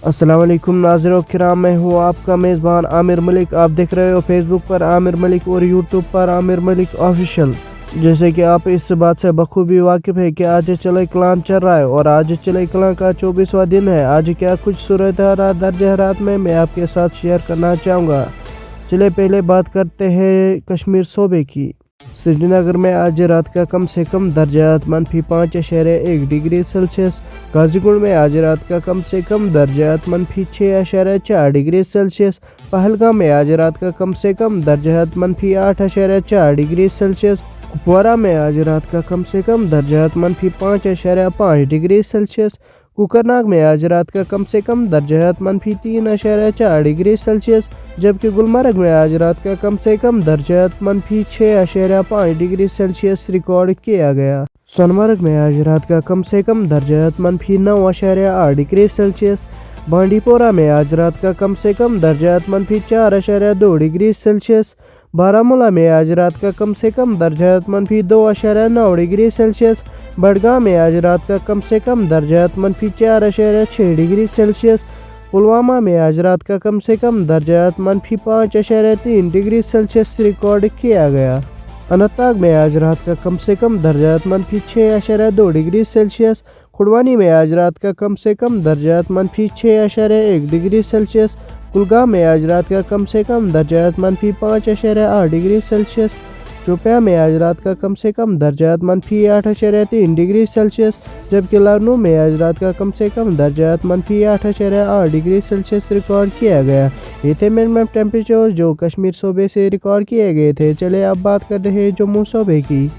अस्सलाम वालेकुम नाज़रीन किराम, मैं हूँ आपका मेज़बान आमिर मलिक। आप देख रहे हो फेसबुक पर आमिर मलिक और यूट्यूब पर आमिर मलिक ऑफिशियल। जैसे कि आप इस बात से बखूबी वाकिफ़ है कि आज चले कलां चल रहा है और आज चले कलां का 24वां दिन है। आज क्या कुछ सूरत दर्ज हरारत में मैं आपके साथ शेयर करना चाहूँगा। चले पहले बात करते हैं कश्मीर सूबे की। श्रीनगर में आज रात का कम से कम दर्जात -5.1 डिग्री सेल्सियस। गाजीपुर में आज रात का कम से कम दर्जात -6.4 डिग्री सेल्सियस। पहलगाम में आज रात का कम से कम दर्जात -8.4 डिग्री सेल्सियस। कुपवारा में आज रात का कम से कम दर्जात -5.5 डिग्री सेल्सियस। कुकरनाग में आज रात का कम से कम दर्जात -3.4 डिग्री सेल्सियस, जबकि गुलमर्ग में आज रात का कम से कम दर्जात -6.5 डिग्री सेल्सियस रिकॉर्ड किया गया। सोनमर्ग में आज रात का कम से कम दर्जात -9.8 डिग्री सेल्सियस। बांडीपोरा में आज रात का कम से कम दर्जात -4.2 डिग्री सेल्सियस। बारामूला में आज रात का कम से कम दर्जात -2.9 डिग्री सेल्सियस। बडगाम में आज रात का कम से कम दर्जात -4.6 डिग्री सेल्सियस। पुलवामा में आज रात का कम से कम दर्जात -5.3 डिग्री सेल्सियस रिकॉर्ड किया गया। अनंतनाग में आज रात का कम से कम दर्जात -6.2 डिग्री सेल्सियस। खुड़वानी में आज रात का कम से कम दर्जात -6.1 डिग्री सेल्सियस। कुलगाम में आज रात का कम से कम दर्जात -5.8 डिग्री सेल्सियस। शोपियां में आज रात का कम से कम दर्जात -8.3 डिग्री सेल्सियस, जबकि लखनऊ में आज रात का कम से कम दर्जात -8.8 डिग्री सेल्सियस रिकॉर्ड किया गया। ये थे मिनिमम टेम्परेचर जो कश्मीर सूबे से रिकॉर्ड किए गए थे। चले अब बात करते हैं जम्मू सूबे की।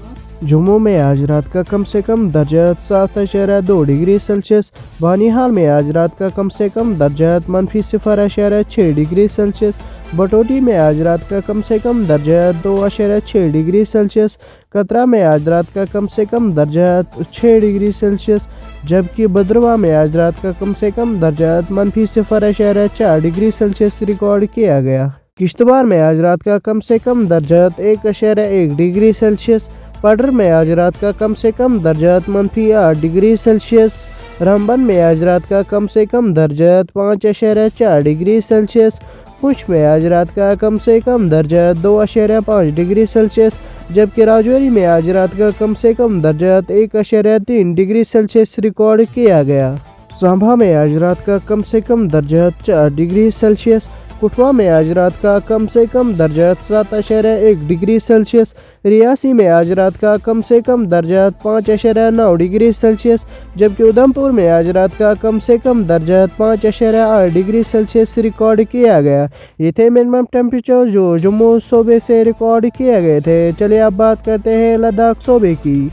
जम्मू में आज रात का कम से कम दर्जात 7.2 डिग्री सेल्सियस। बानिहाल में आज रात का कम से कम दर्जात -0.6 डिग्री सेल्सियस। बटोटी में आज रात का कम से कम दर्जात 2.6 डिग्री सेल्सियस। कतरा में आज रात का कम से कम दर्जात 6 डिग्री सेल्सियस, जबकि भद्रवाह में आज रात का कम से कम दर्जात -0.4 डिग्री सेल्सियस रिकॉर्ड किया गया। किश्तवाड़ में आज रात का कम से कम दर्जात 1.1 डिग्री सेल्सियस। पडर में आज रात का कम से कम दर्जात -8 डिग्री सेल्सियस। रामबन में आज रात का कम से कम दर्जात 5.4 डिग्री सेल्सियस। पुंछ में आज रात का कम से कम दर्जात 2.5 डिग्री सेल्सियस, जबकि राजौरी में आज रात का कम से कम दर्जात 1.3 डिग्री सेल्सियस रिकॉर्ड किया गया। सांभा में आज रात का कम से कम दर्जात 4 डिग्री सेल्सियस। कठुआ में आज रात का कम से कम दर्जात 7.1 डिग्री सेल्सियस। रियासी में आज रात का कम से कम दर्जात 5.9 डिग्री सेल्सियस, जबकि उधमपुर में आज रात का कम से कम दर्जात 5.8 डिग्री सेल्सियस रिकॉर्ड किया गया। ये थे मिनिमम टेम्परेचर जो जम्मू सूबे से रिकॉर्ड किए गए थे। चलिए अब बात करते हैं लद्दाख सूबे की।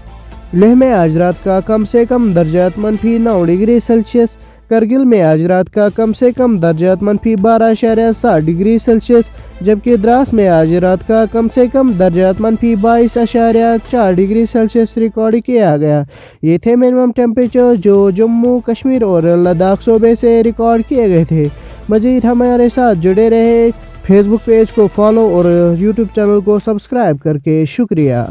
लेह में आज रात का कम से कम दर्जात -9 डिग्री सेल्सियस। करगिल में आज रात का कम से कम दर्जात -12.7 डिग्री सेल्सियस, जबकि द्रास में आज रात का कम से कम दर्जात -22.4 डिग्री सेल्सियस रिकॉर्ड किया गया। ये थे मिनिमम टेम्परेचर जो जम्मू कश्मीर और लद्दाख सूबे से रिकॉर्ड किए गए थे। मज़ीद हमारे साथ जुड़े रहे। फेसबुक पेज को फॉलो और यूट्यूब चैनल को सब्सक्राइब करके शुक्रिया।